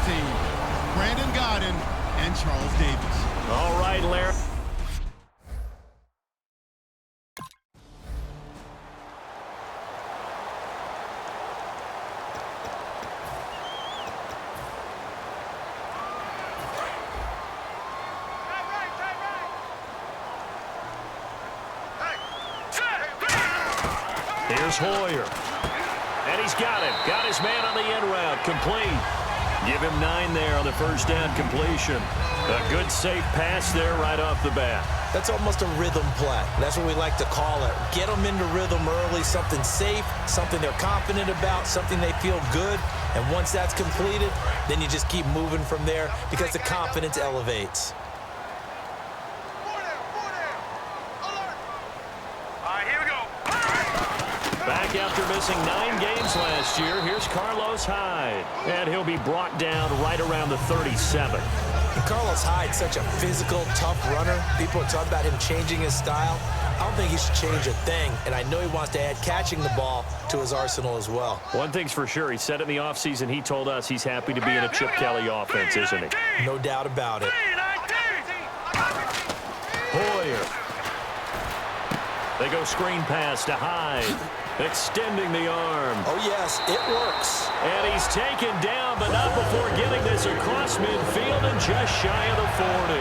team, Brandon Godden and Charles Davis. All right, Larry. Here's Hoyer. And he's got him. Got his man on the in route. Complete. Give him 9 there on the first down completion. A good, safe pass there right off the bat. That's almost a rhythm play. That's what we like to call it. Get them into rhythm early, something safe, something they're confident about, something they feel good. And once that's completed, then you just keep moving from there because the confidence elevates. Back after missing 9 games last year, here's Carlos Hyde. And he'll be brought down right around the 37. And Carlos Hyde's such a physical, tough runner. People are talking about him changing his style. I don't think he should change a thing, and I know he wants to add catching the ball to his arsenal as well. One thing's for sure, he said in the offseason he told us he's happy to be in a Chip Kelly offense, isn't he? No doubt about it. Hoyer. They go screen pass to Hyde. Extending the arm. Oh, yes, it works. And he's taken down, but not before getting this across midfield and just shy of the 40.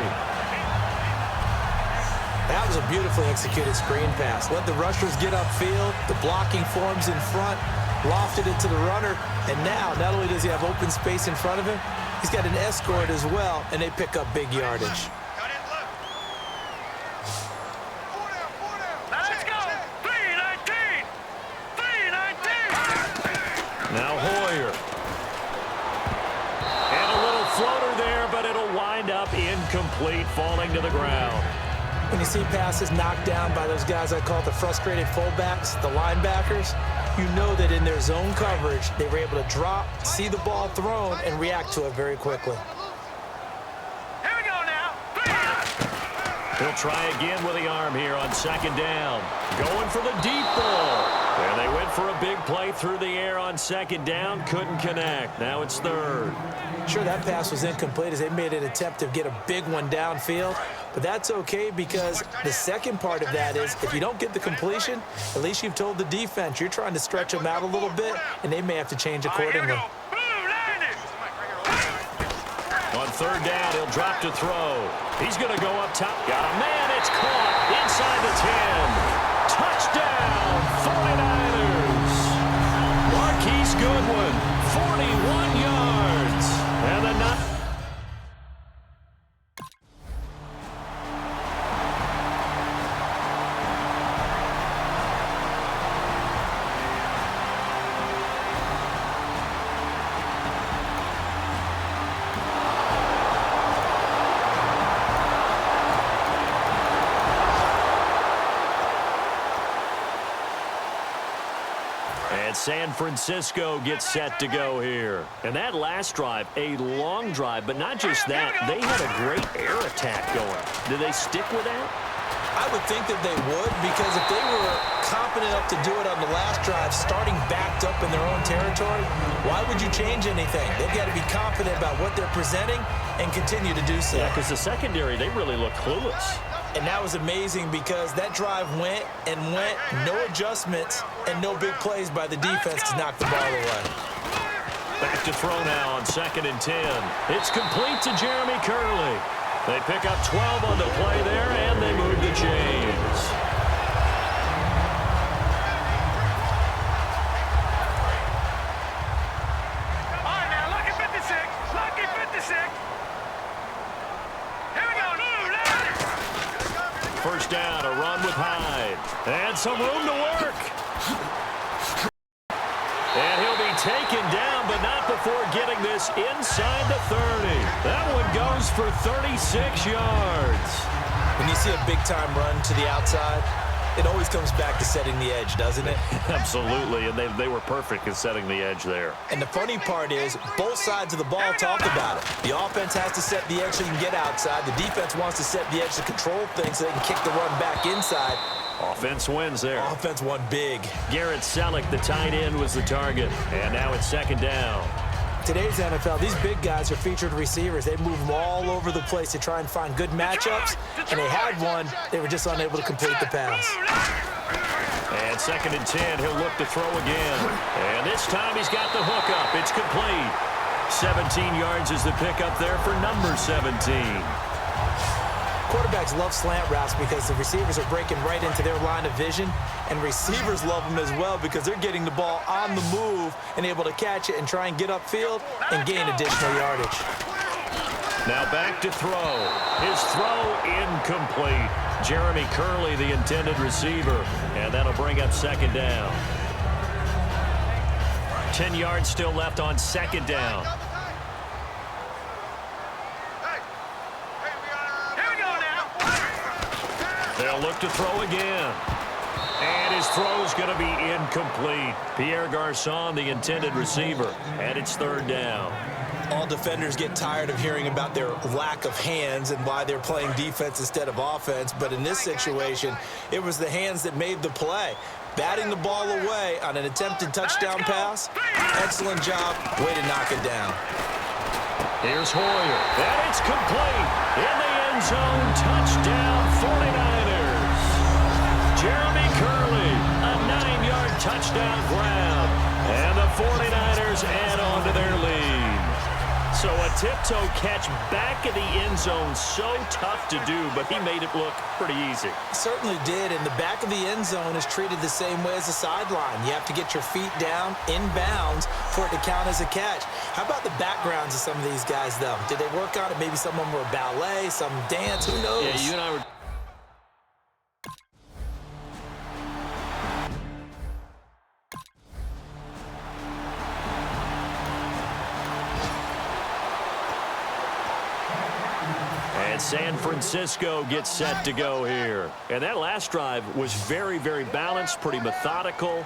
That was a beautifully executed screen pass. Let the rushers get upfield. The blocking forms in front. Lofted it to the runner. And now, not only does he have open space in front of him, he's got an escort as well, and they pick up big yardage. Now Hoyer. And a little floater there, but it'll wind up incomplete, falling to the ground. When you see passes knocked down by those guys I call the frustrated fullbacks, the linebackers, you know that in their zone coverage, they were able to drop, see the ball thrown, and react to it very quickly. Here we go now. He'll try again with the arm here on second down. Going for the deep ball. And they went for a big play through the air on second down. Couldn't connect. Now it's third. Sure, that pass was incomplete as they made an attempt to get a big one downfield. But that's okay because the second part of that is if you don't get the completion, at least you've told the defense you're trying to stretch them out a little bit, and they may have to change accordingly. On third down, he'll drop to throw. He's going to go up top. Got a man. It's caught inside the 10. Touchdown, 49ers. Marquise Goodwin, 41 yards. And the San Francisco gets set to go here. And that last drive, a long drive, but not just that. They had a great air attack going. Do they stick with that? I would think that they would because if they were confident enough to do it on the last drive, starting backed up in their own territory, why would you change anything? They've got to be confident about what they're presenting and continue to do so. Yeah, because the secondary, they really look clueless. And that was amazing because that drive went and went, no adjustments, and no big plays by the defense to knock the ball away. Back to throw now on 2nd and 10. It's complete to Jeremy Curley. They pick up 12 on the play there, and they move the chains. All right, now, lucky 56. Lucky 56. Here we go. First down, a run with Hyde. And some room to work. And he'll be taken down, but not before getting this inside the 30. That one goes for 36 yards. When you see a big-time run to the outside, it always comes back to setting the edge, doesn't it? Absolutely, and they were perfect in setting the edge there. And the funny part is, both sides of the ball talk about it. The offense has to set the edge so you can get outside. The defense wants to set the edge to control things so they can kick the run back inside. Offense wins there. Offense won big. Garrett Selleck, the tight end, was the target. And now it's second down. today's NFL, these big guys are featured receivers. They move them all over the place to try and find good matchups, and they had one. They were just unable to complete the pass. And 2nd and 10, he'll look to throw again. And this time he's got the hook up. It's complete. 17 yards is the pickup there for number 17. Quarterbacks love slant routes because the receivers are breaking right into their line of vision, and receivers love them as well because they're getting the ball on the move and able to catch it and try and get upfield and gain additional yardage. Now back to throw. His throw incomplete. Jeremy Curley, the intended receiver, and that'll bring up 2nd down. 10 yards still left on 2nd down. They'll look to throw again. And his throw's going to be incomplete. Pierre Garçon, the intended receiver, and it's 3rd down. All defenders get tired of hearing about their lack of hands and why they're playing defense instead of offense, but in this situation, it was the hands that made the play. Batting the ball away on an attempted touchdown pass. Excellent job. Way to knock it down. Here's Hoyer. And it's complete. In the end zone. Touchdown 49ers. Jeremy Curley. A 9-yard touchdown grab. And the 49ers add on to their lead. So a tiptoe catch back in the end zone, so tough to do, but he made it look pretty easy. Certainly did, and the back of the end zone is treated the same way as the sideline. You have to get your feet down in bounds for it to count as a catch. How about the backgrounds of some of these guys, though? Did they work on it? Maybe some of them were ballet, some dance, who knows? Yeah, you and I were... And San Francisco gets set to go here. And that last drive was very, very balanced, pretty methodical.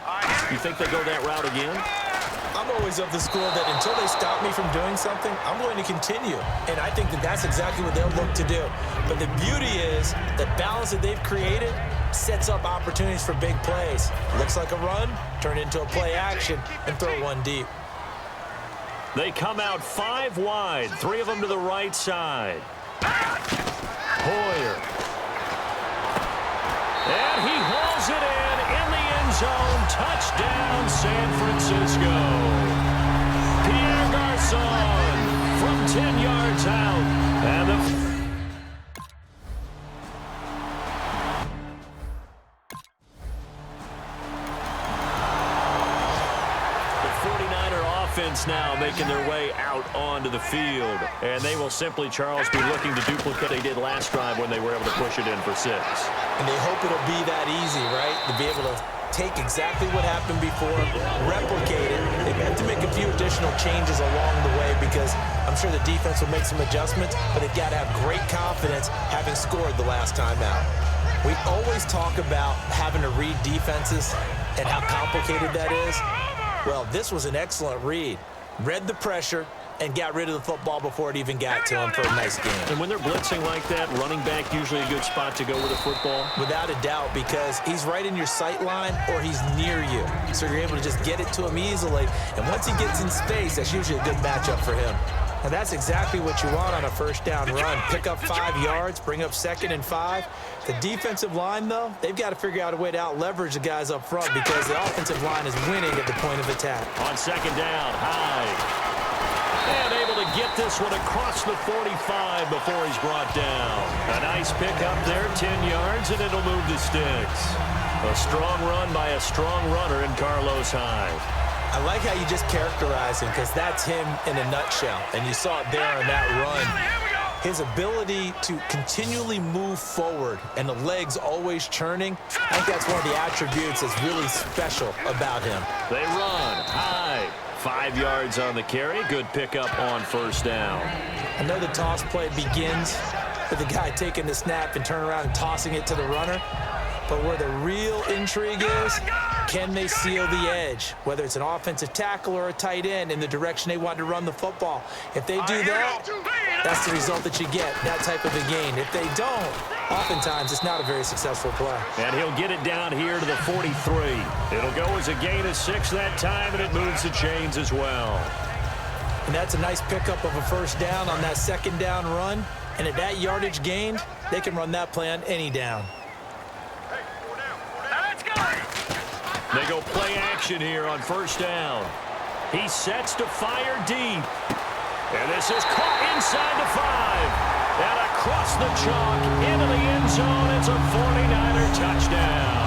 You think they go that route again? I'm always of the school that until they stop me from doing something, I'm going to continue. And I think that that's exactly what they'll look to do. But the beauty is the balance that they've created sets up opportunities for big plays. Looks like a run, turn into a play action, and throw one deep. They come out 5 wide, 3 of them to the right side. Hoyer. And he hauls it in the end zone. Touchdown, San Francisco. Pierre Garçon from 10 yards out. And the... offense now making their way out onto the field. And they will simply, Charles, be looking to duplicate what they did last drive when they were able to push it in for 6. And they hope it'll be that easy, right? To be able to take exactly what happened before, replicate it. They have to make a few additional changes along the way because I'm sure the defense will make some adjustments, but they've got to have great confidence having scored the last time out. We always talk about having to read defenses and how complicated that is. Well, this was an excellent read. Read the pressure and got rid of the football before it even got to him for a nice game. And when they're blitzing like that, running back usually a good spot to go with a football? Without a doubt, because he's right in your sight line or he's near you. So you're able to just get it to him easily. And once he gets in space, that's usually a good matchup for him. And that's exactly what you want on a first down run. Pick up 5 yards, bring up 2nd and 5. The defensive line, though, they've got to figure out a way to out-leverage the guys up front because the offensive line is winning at the point of attack. On 2nd down, Hyde. And able to get this one across the 45 before he's brought down. A nice pick up there, 10 yards, and it'll move the sticks. A strong run by a strong runner in Carlos Hyde. I like how you just characterize him because that's him in a nutshell. And you saw it there on that run. His ability to continually move forward and the legs always churning, I think that's one of the attributes that's really special about him. They run high. 5 yards on the carry. Good pickup on first down. I know the toss play begins with the guy taking the snap and turning around and tossing it to the runner. But where the real intrigue is, can they seal the edge? Whether it's an offensive tackle or a tight end in the direction they want to run the football. If they do that, that's the result that you get, that type of a gain. If they don't, oftentimes it's not a very successful play. And he'll get it down here to the 43. It'll go as a gain of 6 that time, and it moves the chains as well. And that's a nice pickup of a first down on that second down run. And at that yardage gained, they can run that play on any down. They go play action here on first down. He sets to fire deep. And this is caught inside the 5. And across the chalk into the end zone. It's a 49er touchdown.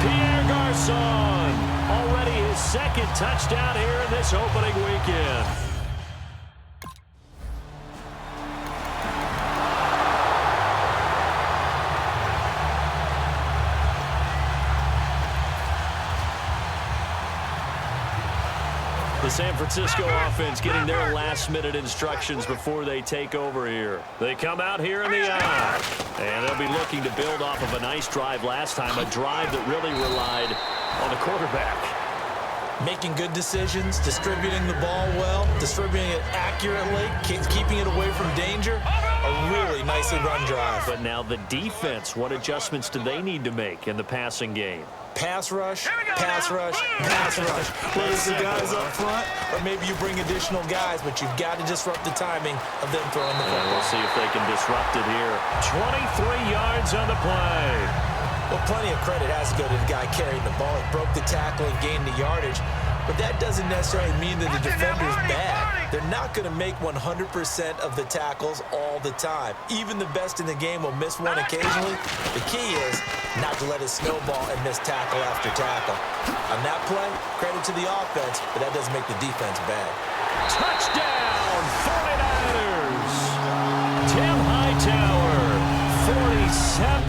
Pierre Garçon, already his second touchdown here in this opening weekend. The San Francisco offense getting their last-minute instructions before they take over here. They come out here in the I, and they'll be looking to build off of a nice drive last time, a drive that really relied on the quarterback. Making good decisions, distributing the ball well, distributing it accurately, keeping it away from danger. A really nicely run drive. But now the defense, what adjustments do they need to make in the passing game? Pass rush, pass rush, pass rush. Whether it's the guys up front, or maybe you bring additional guys, but you've got to disrupt the timing of them throwing the football. We'll see if they can disrupt it here. 23 yards on the play. Well, plenty of credit has to go to the guy carrying the ball. He broke the tackle and gained the yardage. But that doesn't necessarily mean that the defender's bad. They're not going to make 100% of the tackles all the time. Even the best in the game will miss one occasionally. The key is not to let it snowball and miss tackle after tackle. On that play, credit to the offense, but that doesn't make the defense bad. Touchdown, 49ers! Tim Hightower, 47.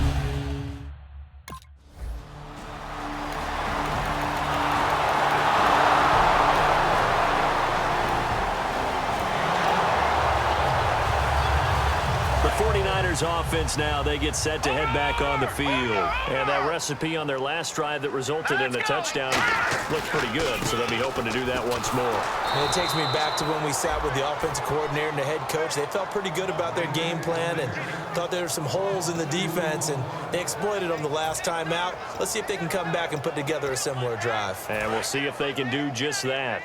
Offense now, they get set to head back on the field. And that recipe on their last drive that resulted in a touchdown looks pretty good, so they'll be hoping to do that once more. And it takes me back to when we sat with the offensive coordinator and the head coach. They felt pretty good about their game plan and thought there were some holes in the defense, and they exploited them the last time out. Let's see if they can come back and put together a similar drive. And we'll see if they can do just that.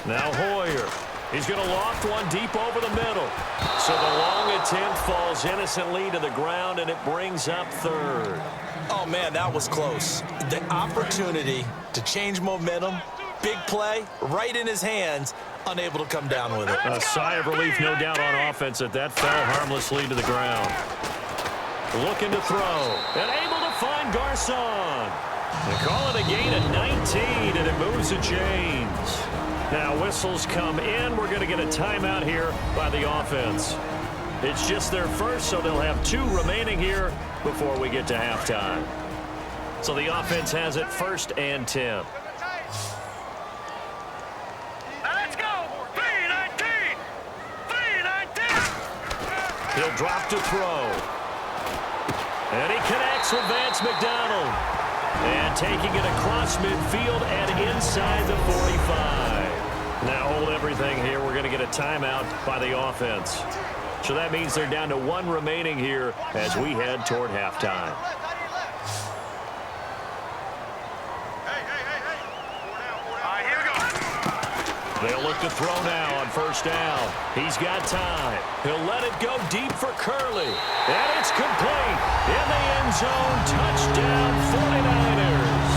Now Hoyer, he's going to loft one deep over the middle. So the long attempt falls innocently to the ground, and it brings up third. Oh, man, that was close. The opportunity to change momentum, big play, right in his hands, unable to come down with it. A sigh of relief, no doubt, on offense that fell harmlessly to the ground. Looking to throw, and able to find Garçon. They call it a gain of 19, and it moves the chains. Now whistles come in. We're going to get a timeout here by the offense. It's just their first, so they'll have 2 remaining here before we get to halftime. So the offense has it 1st and 10. Let's go! 3-19! 3-19! He'll drop to throw. And he connects with Vance McDonald. And taking it across midfield and inside the 45. Now hold everything here. We're going to get a timeout by the offense. So that means they're down to 1 remaining here as we head toward halftime. Here we go. They'll look to throw now on first down. He's got time. He'll let it go deep for Curley. And it's complete. In the end zone, touchdown 49ers.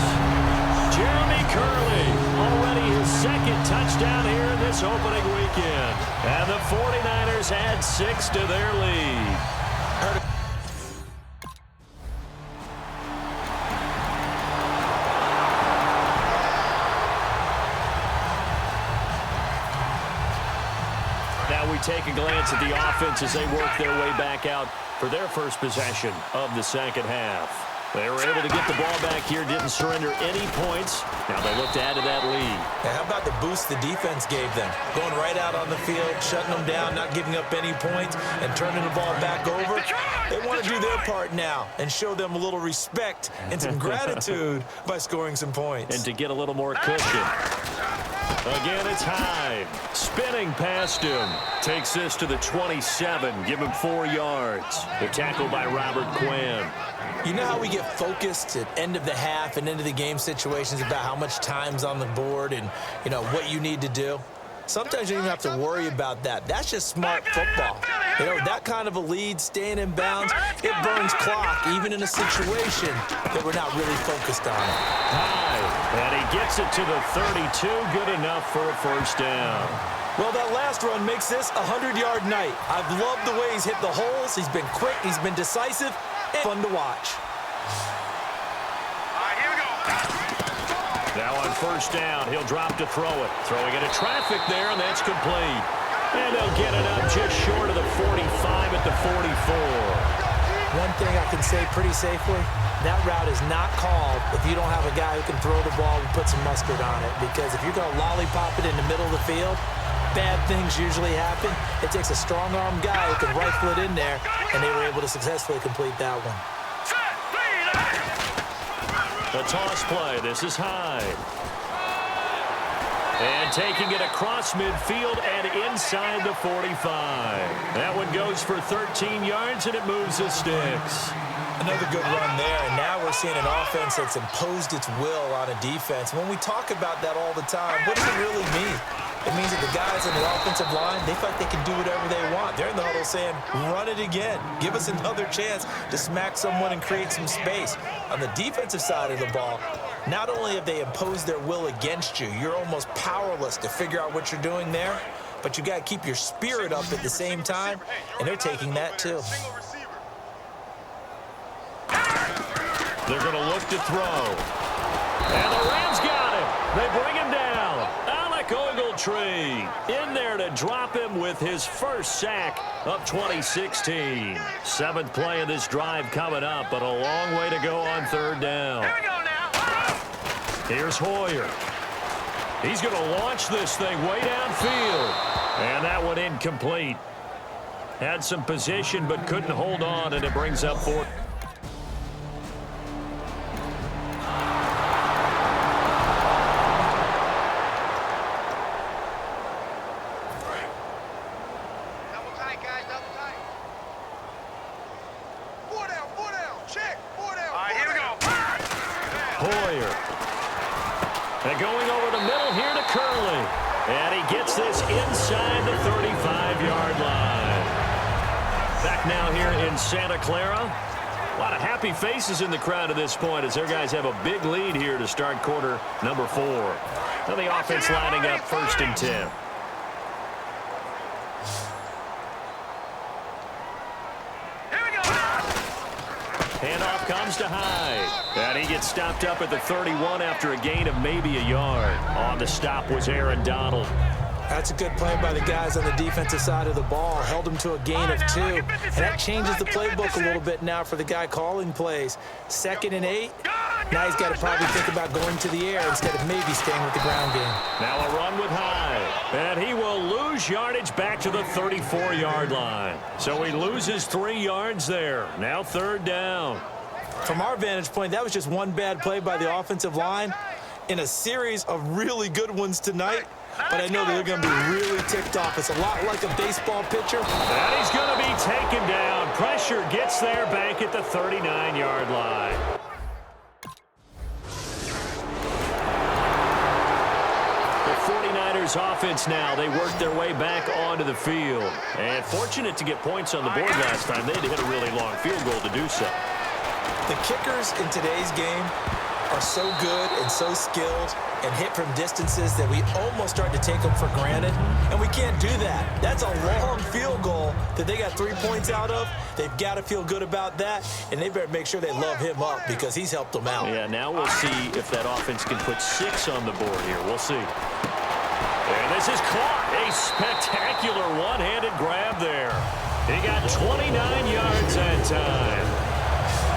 Jeremy Curley, already his 2nd touchdown here in this opening weekend. And the 49ers add 6 to their lead. Now we take a glance at the offense as they work their way back out for their first possession of the second half. They were able to get the ball back here, didn't surrender any points. Now they look to add to that lead. Now, how about the boost the defense gave them? Going right out on the field, shutting them down, not giving up any points, and turning the ball back over. They want to do their part now and show them a little respect and some gratitude by scoring some points. And to get a little more cushion. Again, it's Hyde. Spinning past him. Takes this to the 27. Give him 4 yards. The tackle by Robert Quinn. You know how we get focused at end of the half and into the game situations about how much time's on the board and, you know, what you need to do? Sometimes you don't even have to worry about that. That's just smart football. You know, that kind of a lead, staying in bounds, it burns clock, even in a situation that we're not really focused on. Hyde, and he gets it to the 32. Good enough for a first down. Well, that last run makes this a 100-yard night. I've loved the way he's hit the holes. He's been quick. He's been decisive. And fun to watch. All right, here we go. Now on first down, he'll drop to throw it. Throwing into traffic there, and that's complete. And they'll get it up just short of the 45 at the 44. One thing I can say pretty safely, that route is not called if you don't have a guy who can throw the ball and put some mustard on it. Because if you're going to lollipop it in the middle of the field, bad things usually happen. It takes a strong-arm guy who can rifle it in there, and they were able to successfully complete that one. The toss play. This is Hyde. And taking it across midfield and inside the 45. That one goes for 13 yards, and it moves the sticks. Another good run there, and now we're seeing an offense that's imposed its will on a defense. When we talk about that all the time, what does it really mean? It means that the guys on the offensive line, they feel like they can do whatever they want. They're in the huddle saying, run it again. Give us another chance to smack someone and create some space. On the defensive side of the ball, not only have they imposed their will against you, you're almost powerless to figure out what you're doing there, but you got to keep your spirit up at the same time, and they're taking that too. They're going to look to throw. And the Rams got him. They bring him down. Ogletree in there to drop him with his first sack of 2016. 7th play of this drive coming up, but a long way to go on third down. Here we go now. Here's Hoyer. He's going to launch this thing way downfield. And that one incomplete. Had some position but couldn't hold on, and it brings up 4th. And going over the middle here to Curley. And he gets this inside the 35-yard line. Back now here in Santa Clara. A lot of happy faces in the crowd at this point as their guys have a big lead here to start quarter number 4. Now the offense lining up 1st and 10. Handoff comes to Hyde. And he gets stopped up at the 31 after a gain of maybe a yard. On the stop was Aaron Donald. That's a good play by the guys on the defensive side of the ball. Held him to a gain of 2. And that changes the playbook a little bit now for the guy calling plays. 2nd and 8. Now he's got to probably think about going to the air instead of maybe staying with the ground game. Now a run with Hyde. And he will lose yardage back to the 34-yard line. So he loses 3 yards there. Now 3rd down. From our vantage point, that was just one bad play by the offensive line in a series of really good ones tonight. But I know that they're going to be really ticked off. It's a lot like a baseball pitcher. And he's going to be taken down. Pressure gets there back at the 39-yard line. The 49ers offense now, they work their way back onto the field. And fortunate to get points on the board last time. They had to hit a really long field goal to do so. The kickers in today's game are so good and so skilled and hit from distances that we almost start to take them for granted, and we can't do that. That's a long field goal that they got 3 points out of. They've got to feel good about that, and they better make sure they love him up because he's helped them out. Yeah, now we'll see if that offense can put 6 on the board here. We'll see. And this is caught. A spectacular one-handed grab there. He got 29 yards that time.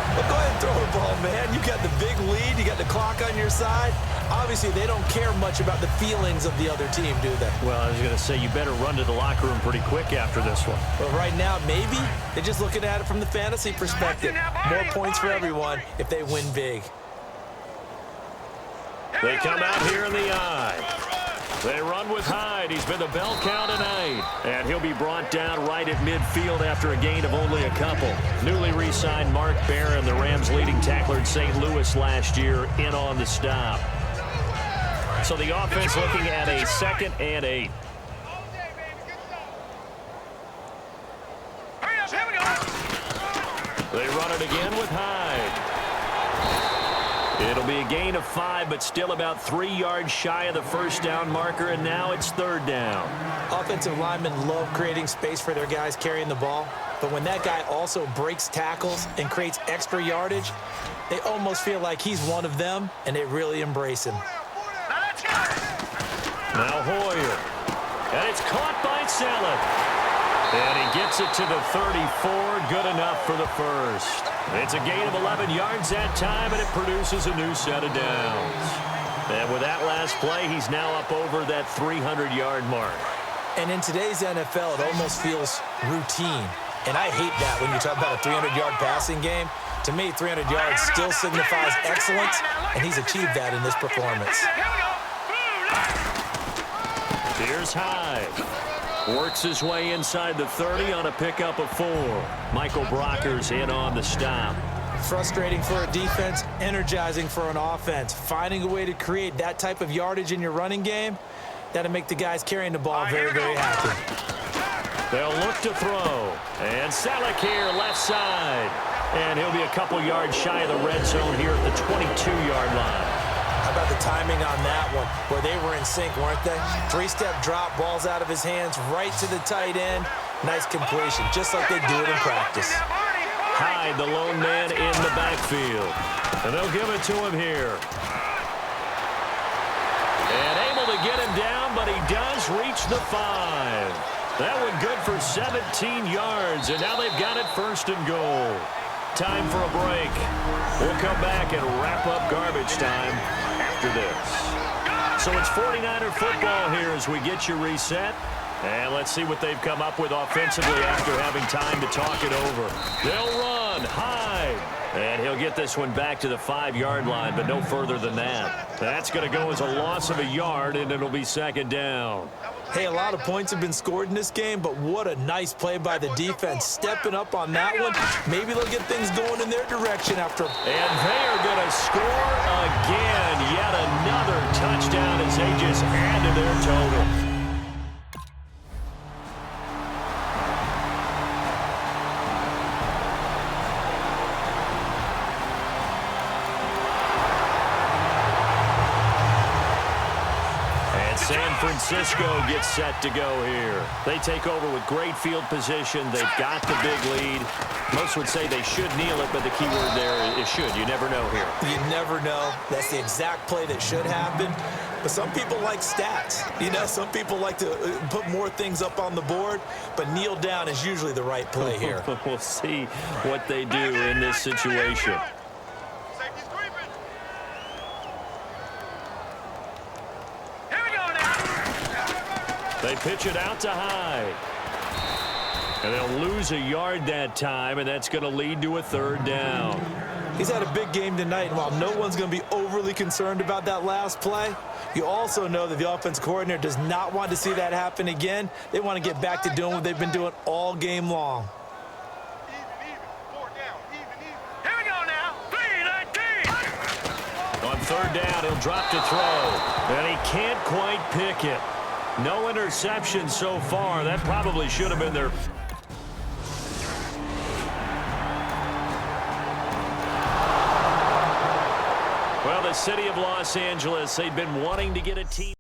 Well, go ahead and throw the ball, man. You got the big lead. You got the clock on your side. Obviously, they don't care much about the feelings of the other team, do they? Well, I was going to say, you better run to the locker room pretty quick after this one. Well, right now, maybe they're just looking at it from the fantasy perspective. More points for everyone if they win big. They come out here in the eye. They run with Hyde. He's been the bell cow tonight. And he'll be brought down right at midfield after a gain of only a couple. Newly re-signed Mark Barron, the Rams' leading tackler in St. Louis last year, in on the stop. So the offense looking at a 2nd and 8. They run it again with Hyde. It'll be a gain of 5, but still about 3 yards shy of the first down marker, and now it's 3rd down. Offensive linemen love creating space for their guys carrying the ball, but when that guy also breaks tackles and creates extra yardage, they almost feel like he's one of them, and they really embrace him. Now Hoyer, and it's caught by Saleh. And he gets it to the 34, good enough for the first. It's a gain of 11 yards that time, and it produces a new set of downs. And with that last play, he's now up over that 300-yard mark. And in today's NFL, it almost feels routine. And I hate that when you talk about a 300-yard passing game. To me, 300 yards still signifies excellence, and he's achieved that in this performance. Here's Hyde. Works his way inside the 30 on a pickup of 4. Michael Brockers in on the stop. Frustrating for a defense, energizing for an offense. Finding a way to create that type of yardage in your running game, that'll make the guys carrying the ball very, very happy. They'll look to throw. And Saleh here, left side. And he'll be a couple yards shy of the red zone here at the 22-yard line. How about the timing on that one, where they were in sync, weren't they? 3-step drop, balls out of his hands, right to the tight end. Nice completion, just like they do it in practice. Hyde, the lone man in the backfield. And they'll give it to him here. And able to get him down, but he does reach the 5. That one good for 17 yards, and now they've got it 1st and goal. Time for a break. We'll come back and wrap up garbage time after this. So it's 49er football here as we get you reset. And let's see what they've come up with offensively after having time to talk it over. They'll run. Hyde. And he'll get this one back to the 5-yard line, but no further than that. That's going to go as a loss of a yard, and it'll be 2nd down. Hey, a lot of points have been scored in this game, but what a nice play by the defense. Stepping up on that one. Maybe they'll get things going in their direction after. And they are going to score again. Yet another touchdown as they just add to their total. San Francisco gets set to go here. They take over with great field position. They've got the big lead. Most would say they should kneel it, but the key word there is should. You never know here. You never know. That's the exact play that should happen. But some people like stats. You know, some people like to put more things up on the board, but kneel down is usually the right play here. We'll see what they do in this situation. They pitch it out to Hyde. And they'll lose a yard that time, and that's going to lead to a 3rd down. He's had a big game tonight, and while no one's going to be overly concerned about that last play, you also know that the offense coordinator does not want to see that happen again. They want to get back to doing what they've been doing all game long. Here we go now. 3-19. On 3rd down, he'll drop to throw, and he can't quite pick it. No interception so far. That probably should have been their... Well, the city of Los Angeles, they've been wanting to get a team...